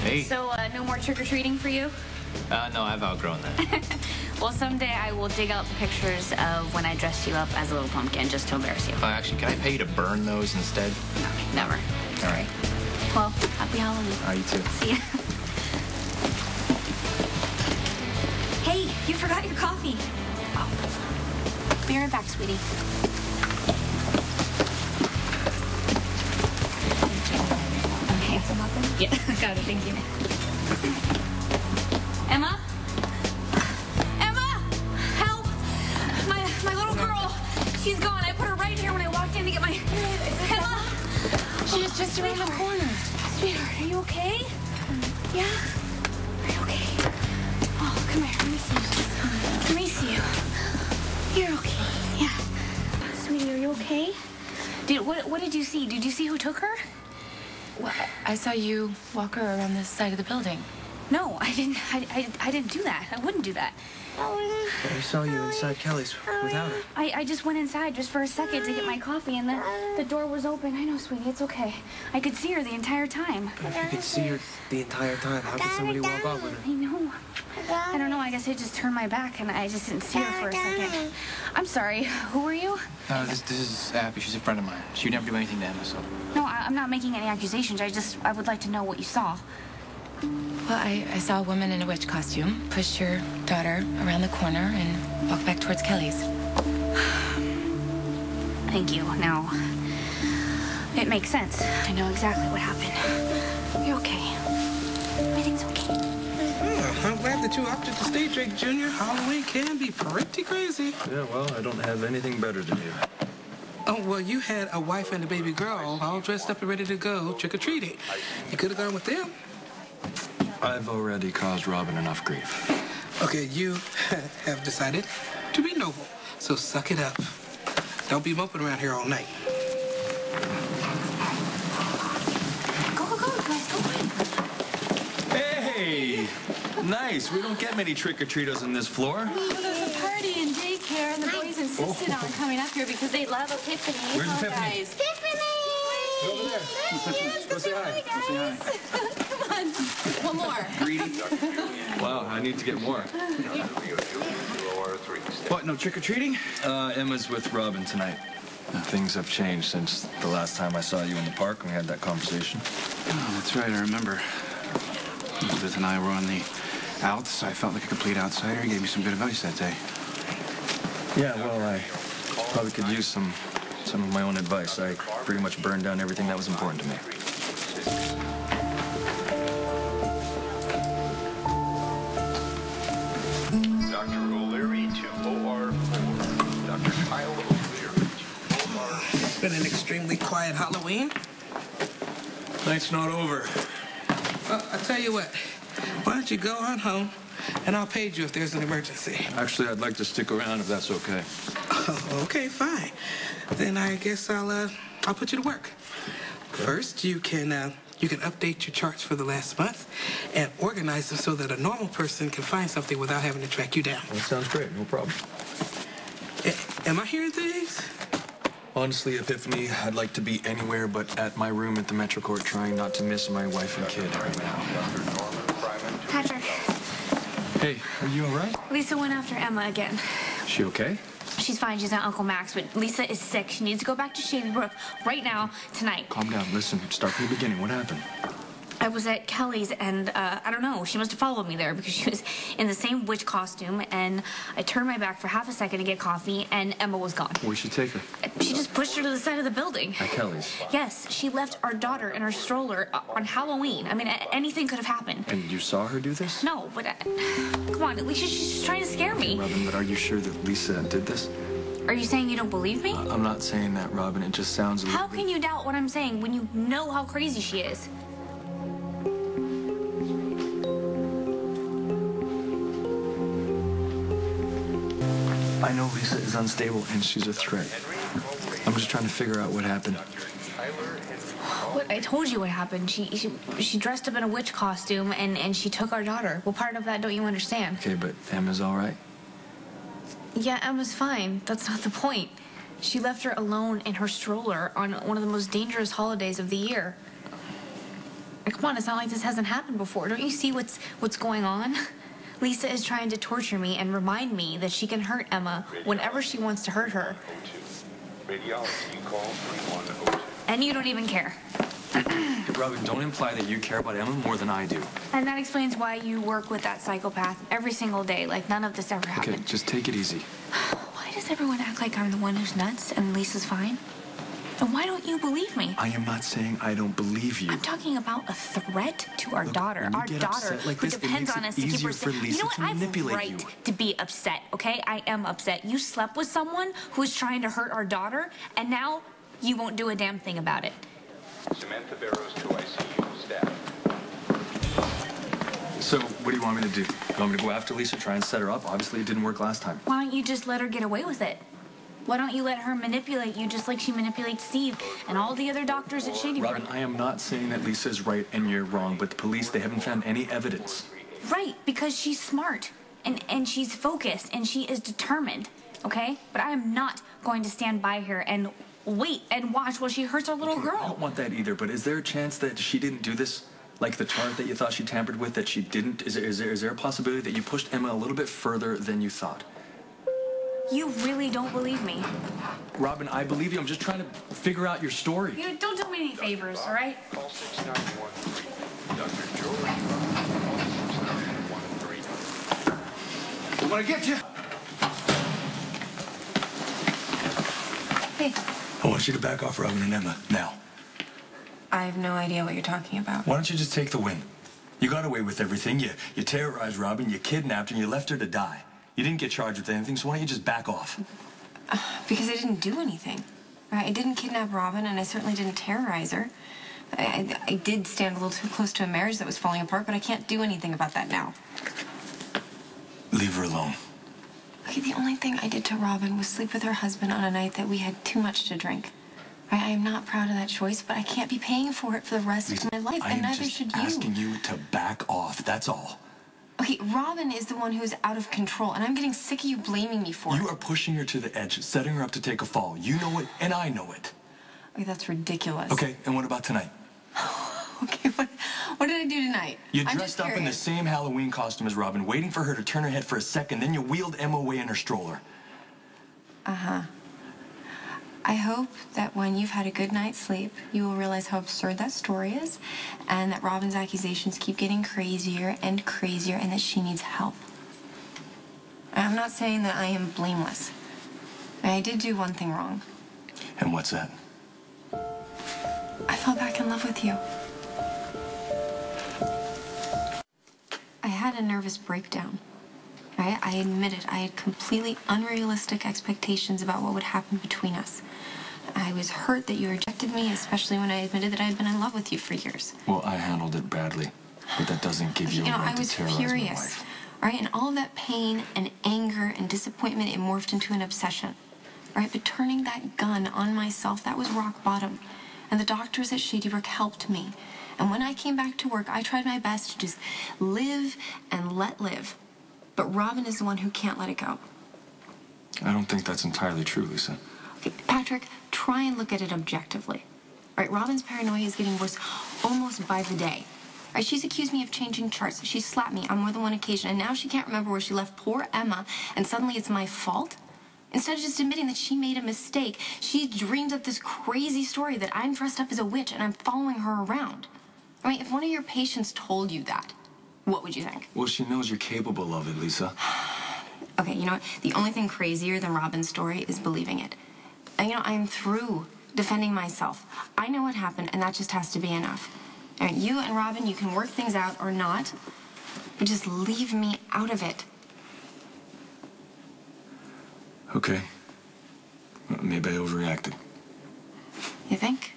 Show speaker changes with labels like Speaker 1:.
Speaker 1: Hey.
Speaker 2: So, no more trick-or-treating for you?
Speaker 1: No, I've outgrown that.
Speaker 2: Well, someday I will dig out the pictures of when I dressed you up as a little pumpkin just to embarrass you.
Speaker 1: Actually, can I pay you to burn those instead?
Speaker 2: No, never.
Speaker 1: All right.
Speaker 2: Well, happy Halloween.
Speaker 1: You too.
Speaker 2: See ya. Hey, you forgot your coffee. Oh. Be right back, sweetie. Okay. Yeah, got it. Thank you. Emma? Emma! Help! My little girl. She's gone. I put her right here when I walked in to get my... Emma!
Speaker 3: She's just around the corner.
Speaker 2: Sweetheart, are you okay? Yeah? Are you okay? Oh, come here. Let me see you. Let me see you. You're okay. Yeah. Sweetie, are you okay? What did you see? Did you see who took her?
Speaker 3: Well, I saw you walk her around the side of the building.
Speaker 2: No, I didn't. I didn't do that. I wouldn't do that.
Speaker 4: I saw you inside Kelly's without her.
Speaker 2: I just went inside just for a second to get my coffee, and the door was open. I know, sweetie. It's okay. I could see her the entire time.
Speaker 4: But if you could see her the entire time, how could somebody walk off with her?
Speaker 2: I know. I don't know. I guess I just turned my back, and I just didn't see her for a second. I'm sorry. Who are you?
Speaker 1: This is Abby. She's a friend of mine. She would never do anything to Emma, so...
Speaker 2: No, I'm not making any accusations. I would like to know what you saw.
Speaker 3: Well, I saw a woman in a witch costume push your daughter around the corner and walk back towards Kelly's.
Speaker 2: Thank you. Now, it makes sense. I know exactly what happened. You're okay. Everything's okay.
Speaker 5: Oh, I'm glad that you opted to stay, Drake Jr. Halloween can be pretty crazy.
Speaker 4: Yeah, well, I don't have anything better to do.
Speaker 5: Oh, well, you had a wife and a baby girl all dressed up and ready to go trick-or-treating. You could have gone with them.
Speaker 4: I've already caused Robin enough grief.
Speaker 5: Okay, you have decided to be noble, so suck it up. Don't be moping around here all night.
Speaker 2: Go, guys, go.
Speaker 6: Hey! Nice. We don't get many trick-or-treaters on this floor.
Speaker 3: Well, there's a party in daycare, and the boys insisted on coming up here because they love Epiphany.
Speaker 6: Where's Epiphany?
Speaker 3: Guys. Epiphany!
Speaker 6: Over there. Go say hi. Go say hi.
Speaker 3: Come on. One more.
Speaker 6: Greedy. Wow, I need to get more. What, no trick-or-treating?
Speaker 4: Emma's with Robin tonight. Things have changed since the last time I saw you in the park when we had that conversation.
Speaker 7: Oh, that's right, I remember. Elizabeth and I were on the outs. I felt like a complete outsider. He gave me some good advice that day.
Speaker 4: Yeah, well, I probably could use some of my own advice. I pretty much burned down everything that was important to me.
Speaker 8: Dr. O'Leary to OR4. Dr. Kyle O'Leary to OR4.
Speaker 5: It's been an extremely quiet Halloween.
Speaker 4: Night's not over.
Speaker 5: Well, I tell you what. Why don't you go on home, and I'll page you if there's an emergency.
Speaker 4: Actually, I'd like to stick around if that's okay.
Speaker 5: Oh, okay, fine. Then I guess I'll put you to work. First, you can update your charts for the last month and organize them so that a normal person can find something without having to track you down.
Speaker 4: That sounds great. No problem.
Speaker 5: Am I hearing things?
Speaker 4: Honestly, Epiphany, I'd like to be anywhere but at my room at the Metro Court trying not to miss my wife and kid right now.
Speaker 2: Patrick,
Speaker 4: Hey, are you all right?
Speaker 2: Lisa went after Emma again.
Speaker 4: Is she okay?
Speaker 2: She's fine. She's at Uncle Max, but Lisa is sick. She needs to go back to Shady Brook right now, tonight.
Speaker 4: Calm down. Listen, start from the beginning. What happened?
Speaker 2: I was at Kelly's, and I don't know. She must have followed me there because she was in the same witch costume, and I turned my back for half a second to get coffee, and Emma was gone.
Speaker 4: Where'd she take her?
Speaker 2: She just pushed her to the side of the building.
Speaker 4: At Kelly's.
Speaker 2: Yes, she left our daughter in her stroller on Halloween. I mean, anything could have happened.
Speaker 4: And you saw her do this?
Speaker 2: No, but come on, at least she's just trying to scare me.
Speaker 4: Robin, but are you sure that Lisa did this?
Speaker 2: Are you saying you don't believe me?
Speaker 4: I'm not saying that, Robin. It just sounds a little...
Speaker 2: How can you doubt what I'm saying when you know how crazy she is?
Speaker 4: I know Lisa is unstable and she's a threat. I'm just trying to figure out what happened.
Speaker 2: What? I told you what happened. She dressed up in a witch costume and she took our daughter. Well, part of that don't you understand?
Speaker 4: Okay, but Emma's all right?
Speaker 2: Yeah, Emma's fine. That's not the point. She left her alone in her stroller on one of the most dangerous holidays of the year. Come on, it's not like this hasn't happened before. Don't you see what's going on? Lisa is trying to torture me and remind me that she can hurt Emma whenever she wants to hurt her.
Speaker 8: Radiology, call 3102.
Speaker 2: And you don't even care.
Speaker 4: Hey, Robin, don't imply that you care about Emma more than I do.
Speaker 2: And that explains why you work with that psychopath every single day, like none of this ever happened.
Speaker 4: Okay, just take it easy.
Speaker 2: Why does everyone act like I'm the one who's nuts and Lisa's fine? And why don't you believe me?
Speaker 4: I am not saying I don't believe you.
Speaker 2: I'm talking about a threat to our
Speaker 4: Look,
Speaker 2: daughter.
Speaker 4: when you
Speaker 2: Our
Speaker 4: get
Speaker 2: daughter
Speaker 4: upset like
Speaker 2: who
Speaker 4: this, it
Speaker 2: depends
Speaker 4: makes
Speaker 2: on
Speaker 4: it
Speaker 2: us to keep
Speaker 4: easier
Speaker 2: her
Speaker 4: for
Speaker 2: safe.
Speaker 4: Lisa
Speaker 2: You know what?
Speaker 4: to
Speaker 2: I have
Speaker 4: manipulate
Speaker 2: right
Speaker 4: you.
Speaker 2: to be upset, okay? I am upset. You slept with someone who is trying to hurt our daughter, and now you won't do a damn thing about it.
Speaker 8: Samantha Barrows to ICU staff.
Speaker 4: So, what do you want me to do? You want me to go after Lisa, try and set her up? Obviously, it didn't work last time.
Speaker 2: Why don't you just let her get away with it? Why don't you let her manipulate you just like she manipulates Steve and all the other doctors at Shady Brook?
Speaker 4: Robin, I am not saying that Lisa's right and you're wrong, but the police, they haven't found any evidence.
Speaker 2: Right, because she's smart and she's focused and she is determined, okay? But I am not going to stand by here and wait and watch while she hurts our little
Speaker 4: I
Speaker 2: girl.
Speaker 4: don't want that either, but is there a chance that she didn't do this? Like the chart that you thought she tampered with, that she didn't? Is there a possibility that you pushed Emma a little bit further than you thought?
Speaker 2: You really don't believe me.
Speaker 4: Robin, I believe you. I'm just trying to figure out your story.
Speaker 2: You don't do me any favors, all right?
Speaker 8: Call 6913. Dr. George, call 6913.
Speaker 7: I want to get you.
Speaker 3: Hey,
Speaker 4: I want you to back off Robin and Emma, now.
Speaker 3: I have no idea what you're talking about.
Speaker 4: Why don't you just take the win? You got away with everything. You terrorized Robin, you kidnapped her, and you left her to die. You didn't get charged with anything, so why don't you just back off?
Speaker 3: Because I didn't do anything. Right? I didn't kidnap Robin, and I certainly didn't terrorize her. I did stand a little too close to a marriage that was falling apart, but I can't do anything about that now.
Speaker 4: Leave her alone.
Speaker 3: Okay, the only thing I did to Robin was sleep with her husband on a night that we had too much to drink. Right? I am not proud of that choice, but I can't be paying for it for the rest of my life, and neither should you.
Speaker 4: I am just asking you to back off, that's all.
Speaker 3: Okay, Robin is the one who is out of control, and I'm getting sick of you blaming me for it.
Speaker 4: You are pushing her to the edge, setting her up to take a fall. You know it, and I know it.
Speaker 3: Okay, that's ridiculous.
Speaker 4: Okay, and what about tonight?
Speaker 3: Okay, what did I do tonight?
Speaker 4: You
Speaker 3: I'm
Speaker 4: dressed
Speaker 3: just
Speaker 4: up in the
Speaker 3: curious.
Speaker 4: same Halloween costume as Robin, waiting for her to turn her head for a second, then you wheeled Emma away in her stroller.
Speaker 3: Uh-huh. I hope that when you've had a good night's sleep, you will realize how absurd that story is, and that Robin's accusations keep getting crazier and crazier, and that she needs help. I'm not saying that I am blameless. I did do one thing wrong.
Speaker 4: And what's that?
Speaker 3: I fell back in love with you. I had a nervous breakdown. I admit it. I had completely unrealistic expectations about what would happen between us. I was hurt that you rejected me, especially when I admitted that I had been in love with you for years.
Speaker 4: Well, I handled it badly, but that doesn't give you a right
Speaker 3: I
Speaker 4: to
Speaker 3: was
Speaker 4: terrorize my
Speaker 3: furious.
Speaker 4: wife.
Speaker 3: All right, and all of that pain and anger and disappointment, it morphed into an obsession. All right, but turning that gun on myself, that was rock bottom. And the doctors at Shady Brook helped me. And when I came back to work, I tried my best to just live and let live. But Robin is the one who can't let it go.
Speaker 4: I don't think that's entirely true, Lisa.
Speaker 3: Okay, Patrick, try and look at it objectively. All right, Robin's paranoia is getting worse almost by the day. All right, she's accused me of changing charts. She slapped me on more than one occasion, and now she can't remember where she left poor Emma, and suddenly it's my fault? Instead of just admitting that she made a mistake, she dreamed up this crazy story that I'm dressed up as a witch and I'm following her around. I mean, if one of your patients told you that, what would you think?
Speaker 4: Well, she knows you're capable of it, Lisa.
Speaker 3: Okay, you know what? The only thing crazier than Robin's story is believing it. And, I'm through defending myself. I know what happened, and that just has to be enough. All right, you and Robin, you can work things out or not, but just leave me out of it.
Speaker 4: Okay. Well, maybe I overreacted.
Speaker 3: You think?